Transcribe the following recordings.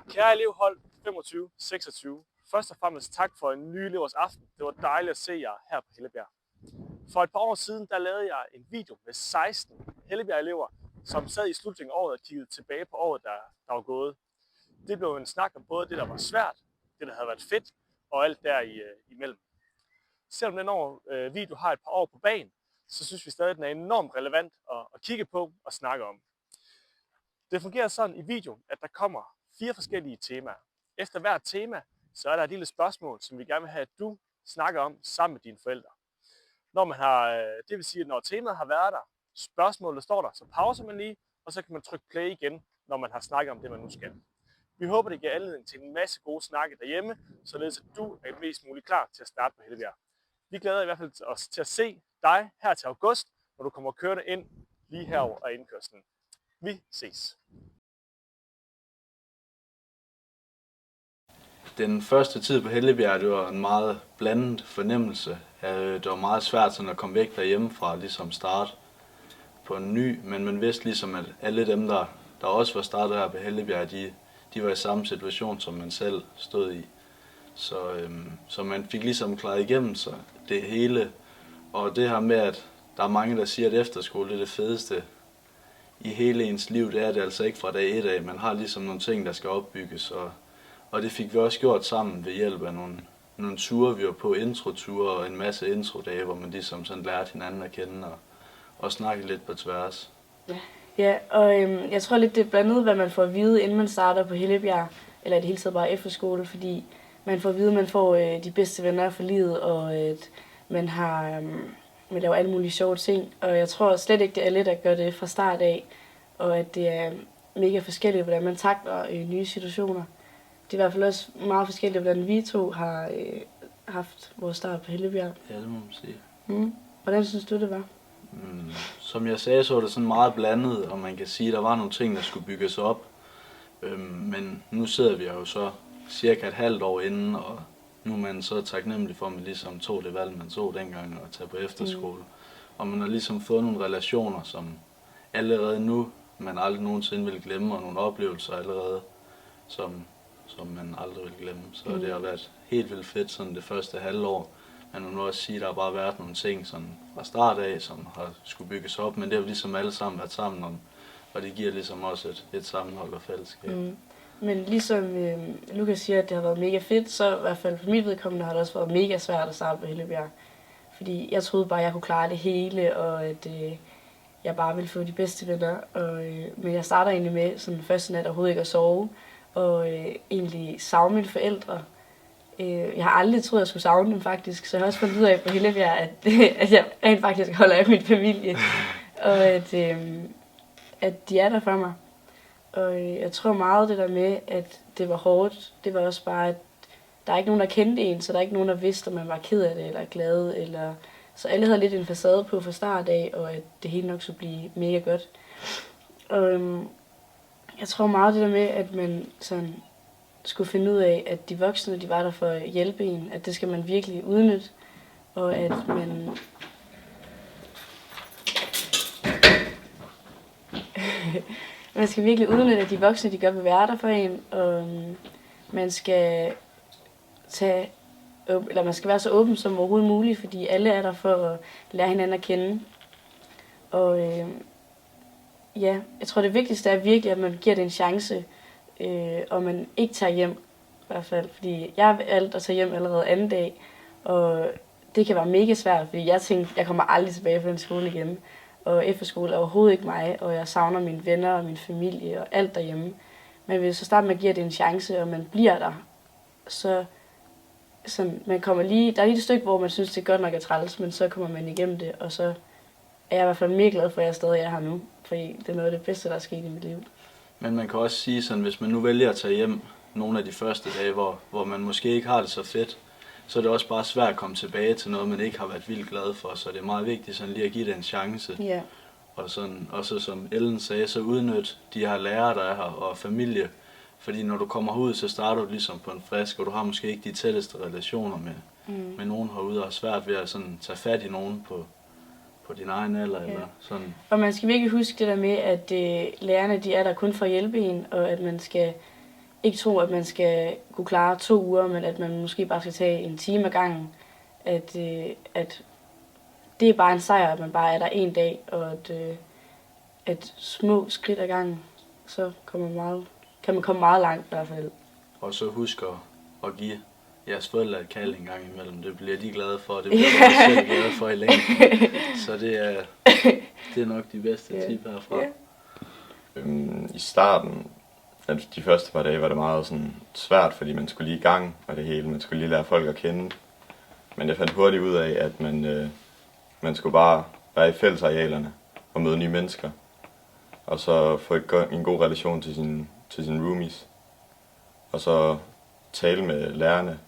Kære elevhold 25-26, først og fremmest tak for en ny elevers aften. Det var dejligt at se jer her på Hellebjerg. For et par år siden, der lavede jeg en video med 16 Hellebjerg-elever, som sad i slutningen af året og kiggede tilbage på året, der var gået. Det blev en snak om både det, der var svært, det, der havde været fedt, og alt der imellem. Selvom den video har et par år på bagen, så synes vi stadig, at den er enormt relevant at kigge på og snakke om. Det fungerer sådan i videoen, at der kommer 4 forskellige temaer. Efter hvert tema, så er der et lille spørgsmål, som vi gerne vil have, at du snakker om sammen med dine forældre. Det vil sige, at når temaet har været der, spørgsmålet står der, så pauser man lige, og så kan man trykke play igen, når man har snakket om det, man nu skal. Vi håber, det giver anledning til en masse gode snakke derhjemme, således at du er mest muligt klar til at starte på Hellebjerg. Vi glæder i hvert fald os til at se dig her til august, når du kommer kørende ind lige herover af indkørslen. Vi ses. Den første tid på Hellebjerg, det var en meget blandet fornemmelse. Det var meget svært sådan at komme væk derhjemmefra, ligesom starte på en ny, men man vidste ligesom, at alle dem, der også var startet her på Hellebjerg, de var i samme situation, som man selv stod i. Så man fik ligesom klaret igennem sig det hele. Og det her med, at der er mange, der siger, at efterskole det er det fedeste i hele ens liv, det er det altså ikke fra dag 1 af. Man har ligesom nogle ting, der skal opbygges, og det fik vi også gjort sammen ved hjælp af nogle ture, vi var på, introture og en masse introdage, hvor man ligesom sådan lærte hinanden at kende og snakke lidt på tværs. Ja, og jeg tror lidt, det er blandet, hvad man får at vide, inden man starter på Hellebjerg, eller i det hele taget bare efterskole, fordi man får at vide, at man får de bedste venner for livet, og at man laver alle mulige sjove ting. Og jeg tror slet ikke, det er let at gøre det fra start af, og at det er mega forskelligt, hvordan man takler nye situationer. Det er i hvert fald også meget forskelligt, hvordan vi to har haft vores start på Hellebjerg. Ja, det må man sige. Hvordan synes du, det var? Som jeg sagde, så var det sådan meget blandet, og man kan sige, at der var nogle ting, der skulle bygges op. Men nu sidder vi jo så cirka et halvt år inden, og nu er man så taknemmelig for, at man ligesom tog det valg, man tog dengang at tage på efterskole. Og man har ligesom fået nogle relationer, som allerede nu man aldrig nogensinde vil glemme, og nogle oplevelser allerede, som man aldrig vil glemme. Så det har været helt vildt fedt sådan det første halvår. Men man må også sige, at der har bare været nogle ting sådan fra start af, som har skulle bygges op, men det har jo ligesom alle sammen været sammen om, og det giver ligesom også et sammenhold og fællesskab. Men ligesom Lukas siger, at det har været mega fedt, så i hvert fald for mit vedkommende har det også været mega svært at starte på Hellebjerg. Fordi jeg troede bare, at jeg kunne klare det hele, og at jeg bare ville få de bedste venner. Men jeg starter egentlig med sådan første nat overhovedet ikke at sove, og egentlig savne mine forældre. Jeg har aldrig troet, at jeg skulle savne dem faktisk, så jeg har også fundet ud af på Hellebjerg, at jeg rent faktisk holder af min familie, og at de er der for mig. Og jeg tror meget det der med, at det var hårdt, det var også bare, at der er ikke nogen, der kendte en, så der er ikke nogen, der vidste, om man var ked af det eller glad. Så alle havde lidt en facade på fra start af, og at det hele nok skulle blive mega godt. Og jeg tror meget det der med, at man sådan skulle finde ud af, at de voksne, de var der for at hjælpe en, at det skal man virkelig udnytte, og at man skal virkelig udnytte, at de voksne, de godt vil være der for en, og man skal være så åben som overhovedet muligt, fordi alle er der for at lære hinanden at kende. Og jeg tror det vigtigste er virkelig, at man giver det en chance, og man ikke tager hjem, i hvert fald, fordi jeg har valgt at tage hjem allerede anden dag, og det kan være mega svært, fordi jeg tænkte, jeg kommer aldrig tilbage på den skole igen, og efterskole er overhovedet ikke mig, og jeg savner mine venner og min familie og alt derhjemme. Men hvis så starter med at give det en chance, og man bliver der, så sådan, man kommer der er lige et stykke, hvor man synes, det er godt nok at træls, men så kommer man igennem det, og så er jeg i hvert fald mega glad for, at jeg stadig er her nu, fordi det er noget af det bedste, der er sket i mit liv. Men man kan også sige sådan, hvis man nu vælger at tage hjem nogle af de første dage, hvor man måske ikke har det så fedt, så er det også bare svært at komme tilbage til noget, man ikke har været vildt glad for. Så det er meget vigtigt sådan lige at give det en chance. Yeah. Og sådan, også som Ellen sagde, så udnyt de her lærere, der er her, og familie. Fordi når du kommer ud, så starter du ligesom på en frisk, og du har måske ikke de tætteste relationer med nogen herude, og har svært ved at sådan tage fat i nogen på din egen alder, eller sådan. Og man skal virkelig huske det der med, at lærerne, de er der kun for at hjælpe en, og at man skal ikke tro, at man skal kunne klare 2 uger, men at man måske bare skal tage en time ad gangen. At det er bare en sejr, at man bare er der en dag, og at små skridt ad gangen, så kan man komme meget langt i hvert fald. Og så husk at give jeres forældre et kald en gang imellem. Det bliver de glade for, og det bliver de selv glade for i længden. Så det er nok de bedste tip herfra. I starten, de første par dage, var det meget sådan svært, fordi man skulle lige i gang og det hele. Man skulle lige lære folk at kende. Men jeg fandt hurtigt ud af, at man skulle bare være i fællesarealerne og møde nye mennesker. Og så få en god relation til sine roomies. Og så tale med lærerne,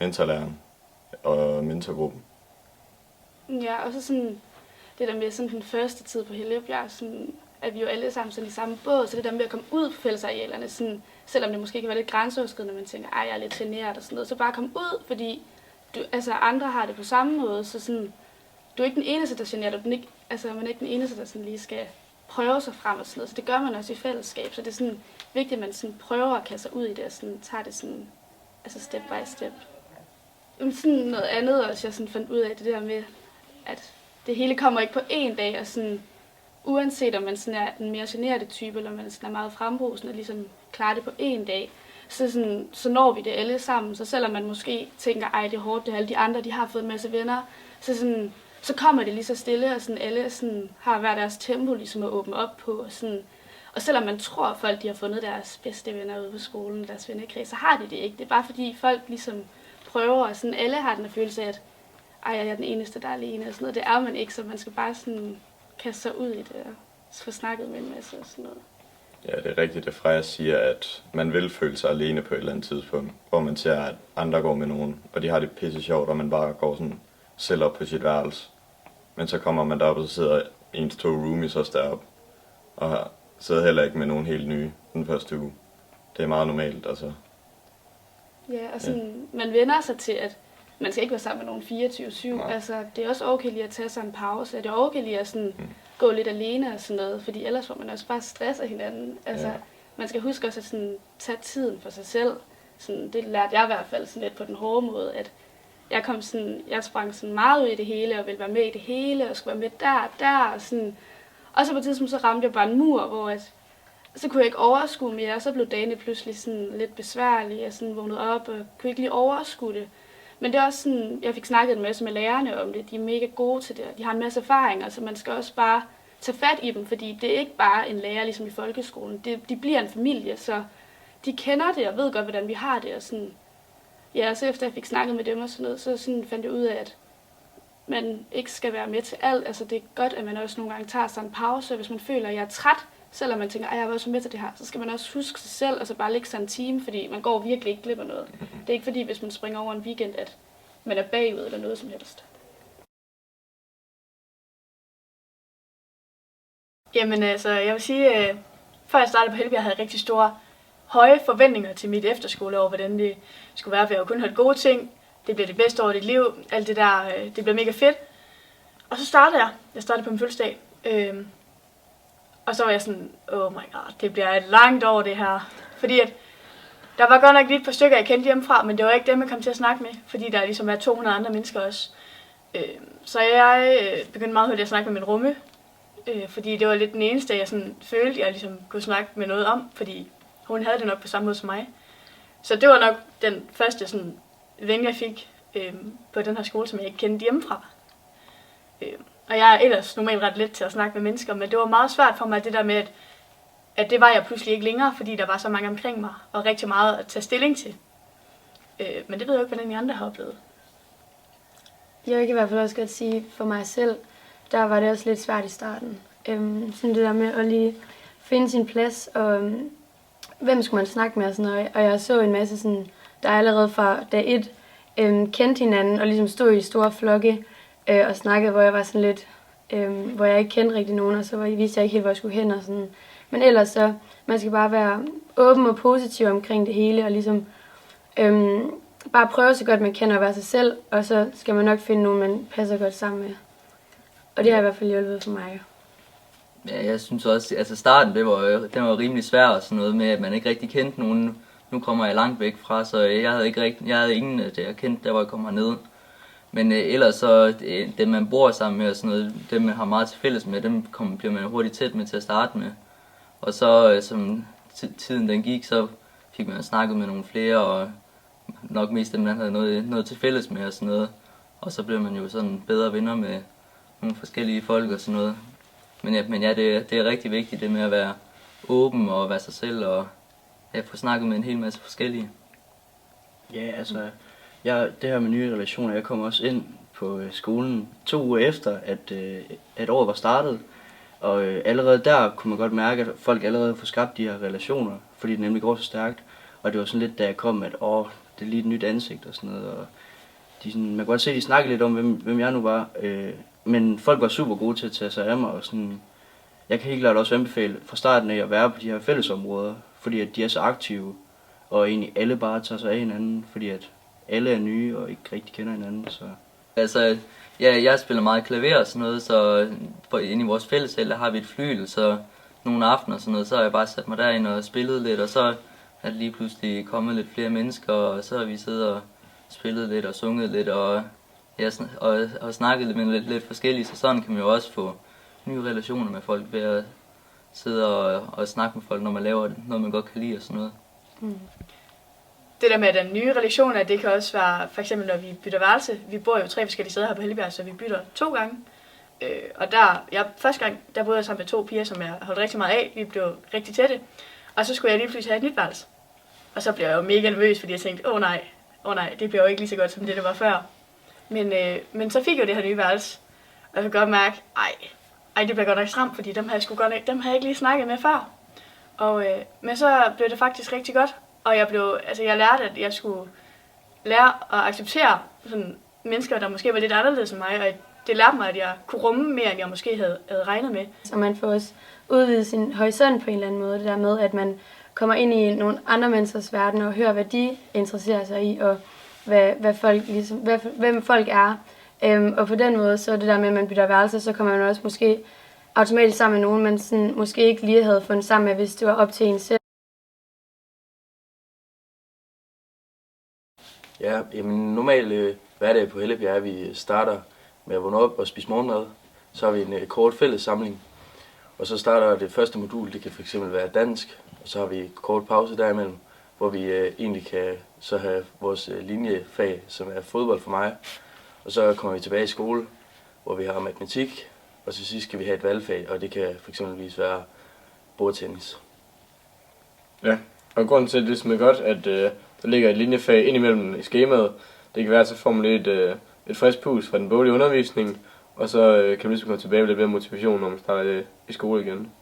mentorlæreren og mentorgruppen. Ja, og så sådan det der med sådan den første tid på Hellebjerg, sådan at vi jo alle sammen sådan i samme båd, så det der med at komme ud på fællesarealerne, sådan, selvom det måske kan være lidt grænseoverskridende, når man tænker, jeg er lidt generet og sådan noget, så bare komme ud, fordi andre har det på samme måde, så sådan, du er ikke den eneste, der generer dig, man er ikke den eneste, der sådan lige skal prøve sig frem og sådan noget, så det gør man også i fællesskab, så det er sådan vigtigt, at man sådan prøver at kaste sig ud i det, og sådan tager det sådan, step by step. Sådan noget andet også, jeg sådan fandt ud af, det der med, at det hele kommer ikke på én dag, og sådan, uanset om man sådan er den mere generede type, eller man sådan er meget frembrusende og ligesom klarer det på én dag, så når vi det alle sammen. Så selvom man måske tænker, det er hårdt, det er alle de andre, de har fået en masse venner, så kommer det lige så stille, og sådan, alle sådan, har hver deres tempo ligesom at åbne op på. Og selvom man tror, at folk de har fundet deres bedste venner ude på skolen, deres vennekreds, så har de det ikke. Det er bare fordi folk ligesom prøver, og sådan, alle har den følelse af, at jeg er den eneste, der er alene, og sådan noget. Det er man ikke, så man skal bare sådan kaste sig ud i det og få snakket med en masse og sådan noget. Ja, det er rigtigt, det Freja siger, at man vil føle sig alene på et eller andet tidspunkt, hvor man ser, at andre går med nogen, og de har det pisse sjovt, og man bare går sådan selv op på sit værelse. Men så kommer man derop, og så sidder 1-2 roomies også deroppe, og sidder heller ikke med nogen helt nye den første uge. Det er meget normalt, altså. Ja, og sådan, man vender sig til, at man skal ikke være sammen med nogen 24/7. Nej. Altså, det er også okay lige at tage sig en pause. Det er okay lige at sådan, gå lidt alene og sådan noget, fordi ellers får man også bare stress af hinanden. Altså, man skal huske også at sådan, tage tiden for sig selv. Sådan, det lærte jeg i hvert fald sådan lidt på den hårde måde, at jeg sprang sådan meget ud i det hele, og ville være med i det hele, og skulle være med der, og sådan. Og så på et tidspunkt, så ramte jeg bare en mur, hvor så kunne jeg ikke overskue mere, og så blev dagene pludselig sådan lidt besværlige, jeg sådan vågnede op, og kunne ikke lige overskue det. Men det er også sådan, jeg fik snakket en masse med lærerne om det, de er mega gode til det, og de har en masse erfaringer, så man skal også bare tage fat i dem, fordi det er ikke bare en lærer ligesom i folkeskolen, de bliver en familie, så de kender det og ved godt, hvordan vi har det, og sådan. Ja, så efter jeg fik snakket med dem og sådan noget, så sådan fandt jeg ud af, at man ikke skal være med til alt. Altså det er godt, at man også nogle gange tager sig en pause, hvis man føler, at jeg er træt, selvom man tænker, jeg var også med til det her, så skal man også huske sig selv, og så bare lægge sig en time, fordi man går virkelig ikke glip af noget. Det er ikke fordi, hvis man springer over en weekend, at man er bagud eller noget som helst. Jamen altså, jeg vil sige, før jeg startede på Hellebjerg, havde jeg rigtig store, høje forventninger til mit efterskoleår, hvordan det skulle være, for jeg kunne have gode ting, det bliver det bedste år af dit liv, alt det der, det bliver mega fedt. Og så startede jeg startede på min fødselsdag, og så var jeg sådan, oh my god, det bliver et langt år det her, fordi at der var godt nok lige et par stykker, jeg kendte hjemmefra, men det var ikke dem, jeg kom til at snakke med, fordi der ligesom er 200 andre mennesker også. Så jeg begyndte meget hurtigt at snakke med min rumme, fordi det var lidt den eneste, jeg sådan følte, jeg ligesom kunne snakke med noget om, fordi hun havde det nok på samme måde som mig. Så det var nok den første sådan, ven, jeg fik på den her skole, som jeg ikke kendte hjemmefra. Og jeg er ellers normalt ret let til at snakke med mennesker, men det var meget svært for mig, det der med, at det var jeg pludselig ikke længere, fordi der var så mange omkring mig, og rigtig meget at tage stilling til. Men det ved jeg jo ikke, hvordan I andre har oplevet. Jeg kan i hvert fald også godt sige, for mig selv, der var det også lidt svært i starten. Sådan det der med at lige finde sin plads, og hvem skulle man snakke med og sådan noget. Og jeg så en masse, sådan, der allerede fra dag 1 kendte hinanden og ligesom stod i store flokke og snakkede, hvor jeg var sådan lidt, hvor jeg ikke kendte rigtig nogen, og så vidste jeg ikke helt, hvor jeg skulle hen og sådan. Men ellers så, man skal bare være åben og positiv omkring det hele, og ligesom bare prøve så godt man kan at være sig selv, og så skal man nok finde nogen, man passer godt sammen med. Og det har i hvert fald hjulpet for mig. Ja, jeg synes også, altså starten, den var rimelig svær og sådan noget med, at man ikke rigtig kendte nogen nu kommer jeg langt væk fra, så jeg havde ingen, det jeg kendte, der hvor jeg kom hernede. Men ellers så, dem man bor sammen med og sådan noget, dem man har meget til fælles med, dem bliver man hurtigt tæt med til at starte med. Og så som tiden den gik, så fik man snakket med nogle flere, og nok mest dem man havde noget til fælles med og sådan noget. Og så blev man jo sådan bedre venner med nogle forskellige folk og sådan noget. Men ja, det er rigtig vigtigt det med at være åben og være sig selv og få snakket med en hel masse forskellige. Ja, altså, det her med nye relationer, jeg kom også ind på skolen 2 uger efter, at året var startet. Og allerede der kunne man godt mærke, at folk allerede får skabt de her relationer, fordi det nemlig går så stærkt. Og det var sådan lidt, da jeg kom, at det er lige et nyt ansigt og sådan noget. Og man kan godt se, at de snakkede lidt om, hvem jeg nu var. Men folk var super gode til at tage sig af mig. Og sådan, jeg kan helt klart også anbefale fra starten af at være på de her fællesområder, fordi at de er så aktive. Og egentlig alle bare tager sig af hinanden, fordi at alle er nye og ikke rigtig kender hinanden. Så. Altså, ja, jeg spiller meget klaver og sådan noget, så inde i vores fælleshal, der har vi et flygel, så nogle aftener og sådan noget, så har jeg bare sat mig derind og spillet lidt, og så er det lige pludselig kommet lidt flere mennesker, og så har vi siddet og spillet lidt og sunget lidt, og snakket lidt med lidt forskellige, så sådan kan man jo også få nye relationer med folk ved at sidde og snakke med folk, når man laver noget, man godt kan lide og sådan noget. Mm. Det der med den nye relationer, det kan også være, for eksempel når vi bytter værelse. Vi bor jo 3 forskellige steder her på Helligberg, så vi bytter 2 gange. Og første gang, der boede jeg sammen med 2 piger, som jeg holdt rigtig meget af. Vi blev rigtig tætte. Og så skulle jeg lige pludselig have et nyt værelse. Og så blev jeg jo mega nervøs, fordi jeg tænkte, åh nej, det bliver jo ikke lige så godt som det var før. Men så fik jeg jo det her nye værelse. Og jeg kan godt mærke, ej, det bliver godt nok stramt, fordi dem havde jeg ikke lige snakket med før. Men så blev det faktisk rigtig godt. Og jeg lærte, at jeg skulle lære at acceptere sådan mennesker, der måske var lidt anderledes end mig, og det lærte mig, at jeg kunne rumme mere, end jeg måske havde regnet med. Så man får også udvidet sin horisont på en eller anden måde, det der med, at man kommer ind i nogle andre menneskers verden og hører, hvad de interesserer sig i, og hvad folk hvem folk er. Og på den måde, så det der med, at man bytter værelse, så kommer man også måske automatisk sammen med nogen, man sådan, måske ikke lige havde fundet sammen med, hvis det var op til en selv. Ja, jamen normalt hverdag på Hellebjerg er, at vi starter med at vågne op og spise morgenmad. Så har vi en kort fælles samling. Og så starter det første modul, det kan fx være dansk. Og så har vi kort pause derimellem, hvor vi egentlig kan så have vores linjefag, som er fodbold for mig. Og så kommer vi tilbage i skole, hvor vi har matematik. Og til sidst skal vi have et valgfag, og det kan fx være bordtennis. Ja, og grunden til, at det er godt, at der ligger et linjefag indimellem i skemaet. Det kan være, at så får man lidt et frisk pus fra den boglige undervisning, og så kan man ligesom komme tilbage med lidt mere motivation, når man starter i skole igen.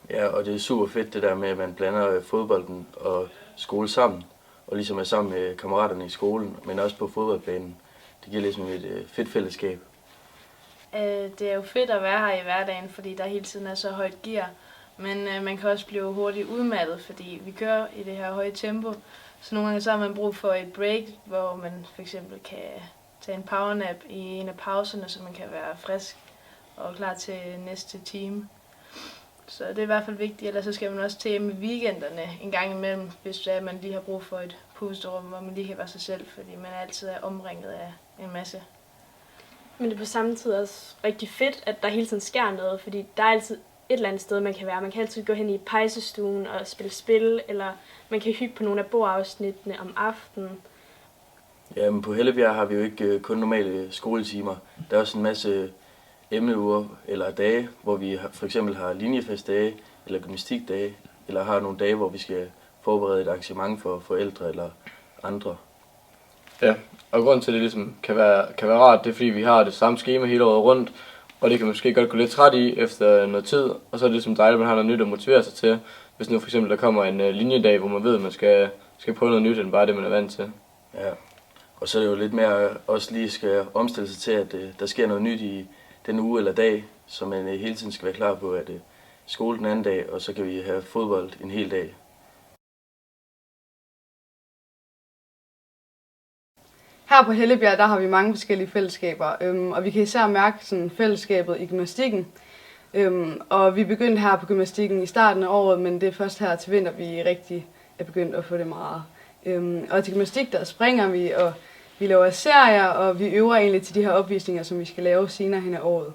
Ja, og det er super fedt det der med, at man blander fodbolden og skole sammen, og ligesom er sammen med kammeraterne i skolen, men også på fodboldbanen. Det giver ligesom et fedt fællesskab. Det er jo fedt at være her i hverdagen, fordi der hele tiden er så højt gear. Men man kan også blive hurtigt udmattet, fordi vi kører i det her høje tempo. Så nogle gange så har man brug for et break, hvor man for eksempel kan tage en powernap i en af pauserne, så man kan være frisk og klar til næste time. Så det er i hvert fald vigtigt, ellers så skal man også til hjemme i weekenderne en gang imellem, hvis man lige har brug for et pusterum, hvor man lige kan være sig selv, fordi man altid er omringet af en masse. Men det er på samme tid også rigtig fedt, at der hele tiden sker noget, fordi der er altid et eller andet sted, man kan være. Man kan altid gå hen i pejsestuen og spille spil, eller man kan hygge på nogle af bordafsnittene om aftenen. Ja, men på Hellebjerg har vi jo ikke kun normale skoletimer. Der er også en masse emneuger eller dage, hvor vi for eksempel har linjefestdage eller gymnastikdage, eller har nogle dage, hvor vi skal forberede et arrangement for forældre eller andre. Ja, og grunden til, at det ligesom kan være rart, det er, fordi vi har det samme schema hele året rundt, og det kan man måske godt gå lidt træt i efter noget tid, og så er det ligesom dejligt, at man har noget nyt at motivere sig til. Hvis nu for eksempel der kommer en linjedag, hvor man ved, at man skal prøve noget nyt, end bare det, man er vant til. Ja, og så er det jo lidt mere også lige skal omstille sig til, at der sker noget nyt i den uge eller dag, så man hele tiden skal være klar på, at skole den anden dag, og så kan vi have fodbold en hel dag. Her på Hellebjerg, der har vi mange forskellige fællesskaber, og vi kan især mærke sådan, fællesskabet i gymnastikken. Og vi begyndte her på gymnastikken i starten af året, men det er først her til vinter, vi rigtig er begyndt at få det meget. Og til gymnastik, der springer vi, og vi laver serier, og vi øver egentlig til de her opvisninger, som vi skal lave senere hen ad året.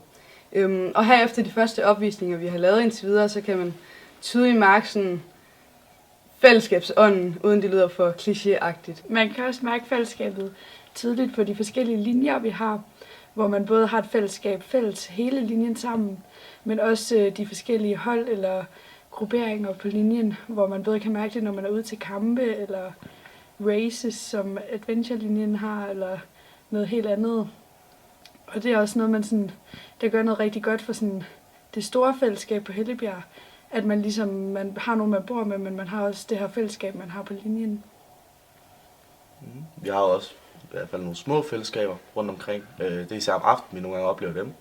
Og her efter de første opvisninger, vi har lavet indtil videre, så kan man tydeligt mærke sådan fællesskabsånden, uden det lyder for klichéagtigt. Man kan også mærke fællesskabet tydeligt på de forskellige linjer, vi har, hvor man både har et fællesskab fælles hele linjen sammen, men også de forskellige hold eller grupperinger på linjen, hvor man både kan mærke det, når man er ude til kampe eller races, som adventure-linjen har, eller noget helt andet. Og det er også noget, der gør noget rigtig godt for sådan det store fællesskab på Hellebjerg, at man man har nogen, man bor med, men man har også det her fællesskab, man har på linjen. Vi har også i hvert fald nogle små fællesskaber rundt omkring. Det er især om aftenen, vi nogle gange oplever dem.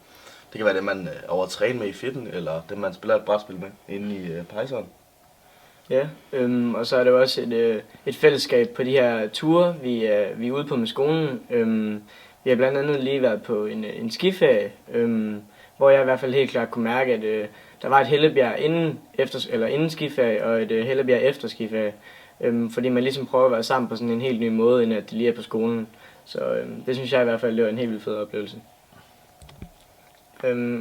Det kan være det, man overtræner med i fitten, eller det, man spiller et brætspil med inde i pejseren. Ja, og så er det jo også et fællesskab på de her ture, vi er ude på med skolen. Vi har blandt andet lige været på en skiferie, hvor jeg i hvert fald helt klart kunne mærke, at der var et Hellebjerg inden skiferie og et Hellebjerg efter skiferie. Fordi man ligesom prøver at være sammen på sådan en helt ny måde, end at det lige er på skolen. Så det synes jeg i hvert fald, det var en helt vildt fed oplevelse.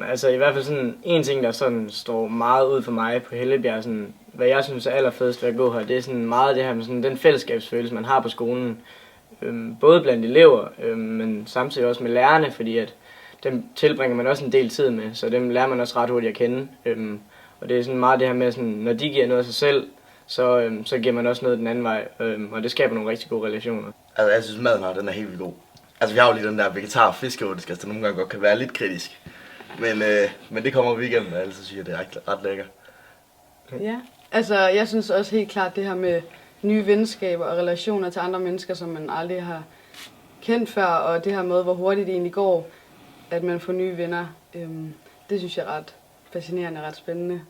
Altså i hvert fald sådan en ting, der sådan står meget ud for mig på Hellebjerg, sådan, hvad jeg synes er allerfedest ved at gå her, det er sådan meget det her med sådan den fællesskabsfølelse, man har på skolen. Både blandt elever, men samtidig også med lærerne, fordi at dem tilbringer man også en del tid med, så dem lærer man også ret hurtigt at kende. Og det er sådan meget det her med, sådan, når de giver noget af sig selv, så giver man også noget den anden vej, og det skaber nogle rigtig gode relationer. Altså jeg synes maden her, den er helt vildt god. Altså vi har jo lige den der vegetar- og fiskeoverdisk, der nogle gange godt kan være lidt kritisk. Men det kommer vi igennem, og alle så siger, at det er ret lækker. Ja, altså jeg synes også helt klart det her med nye venskaber og relationer til andre mennesker, som man aldrig har kendt før, og det her med, hvor hurtigt det egentlig går, at man får nye venner, det synes jeg er ret fascinerende og ret spændende.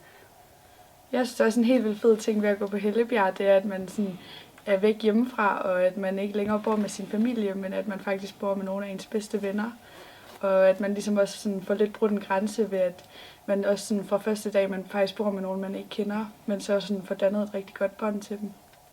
Jeg synes også en helt vildt fed ting ved at gå på Hellebjerg, det er, at man sådan er væk hjemmefra, og at man ikke længere bor med sin familie, men at man faktisk bor med nogle af ens bedste venner. Og at man ligesom også sådan får lidt brudt en grænse ved, at man også sådan fra første dag, man faktisk bor med nogen, man ikke kender, men så sådan får dannet et rigtig godt bånd til dem.